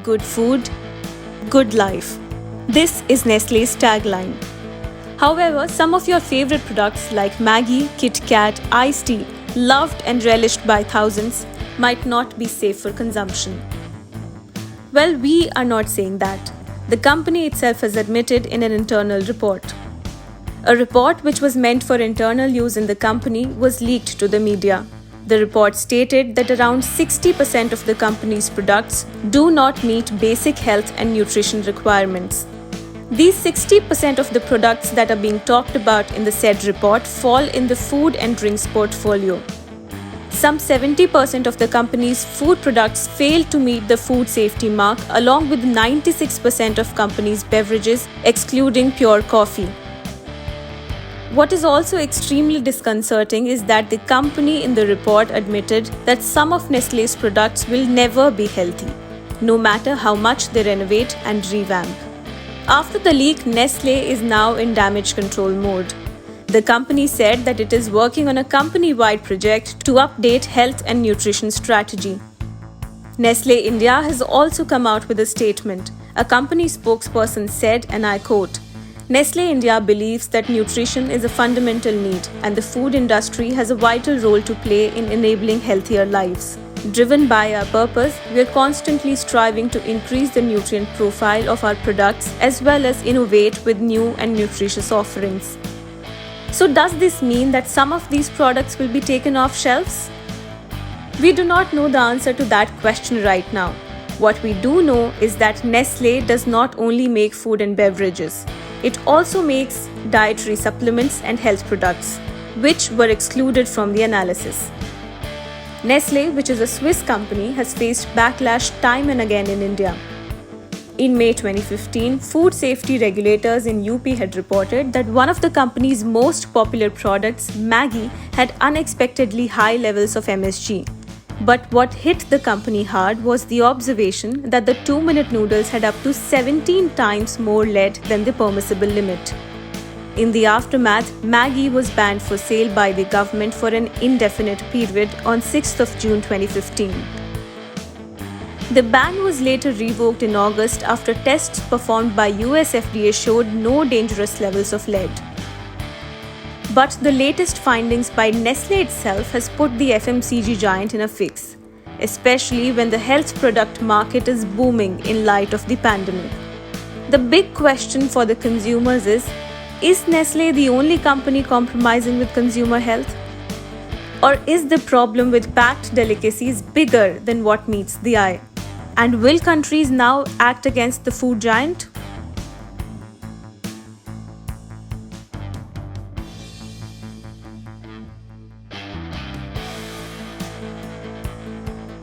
good food, good life. This is Nestlé's tagline. However, some of your favorite products like Maggi, Kit Kat, iced tea, loved and relished by thousands, might not be safe for consumption. Well, we are not saying that. The company itself has admitted in an internal report. A report which was meant for internal use in the company was leaked to the media. The report stated that around 60% of the company's products do not meet basic health and nutrition requirements. These 60% of the products that are being talked about in the said report fall in the food and drinks portfolio. Some 70% of the company's food products fail to meet the food safety mark, along with 96% of company's beverages, excluding pure coffee. What is also extremely disconcerting is that the company in the report admitted that some of Nestlé's products will never be healthy, no matter how much they renovate and revamp. After the leak, Nestlé is now in damage control mode. The company said that it is working on a company-wide project to update health and nutrition strategy. Nestlé India has also come out with a statement. A company spokesperson said, and I quote, "Nestlé India believes that nutrition is a fundamental need and the food industry has a vital role to play in enabling healthier lives. Driven by our purpose, we are constantly striving to increase the nutrient profile of our products as well as innovate with new and nutritious offerings." So does this mean that some of these products will be taken off shelves? We do not know the answer to that question right now. What we do know is that Nestlé does not only make food and beverages. It also makes dietary supplements and health products, which were excluded from the analysis. Nestlé, which is a Swiss company, has faced backlash time and again in India. In May 2015, food safety regulators in UP had reported that one of the company's most popular products, Maggi, had unexpectedly high levels of MSG. But what hit the company hard was the observation that the 2-minute noodles had up to 17 times more lead than the permissible limit. In the aftermath, Maggi was banned for sale by the government for an indefinite period on 6th of June 2015. The ban was later revoked in August after tests performed by US FDA showed no dangerous levels of lead. But the latest findings by Nestlé itself has put the FMCG giant in a fix, especially when the health product market is booming in light of the pandemic. The big question for the consumers is Nestlé the only company compromising with consumer health? Or is the problem with packed delicacies bigger than what meets the eye? And will countries now act against the food giant?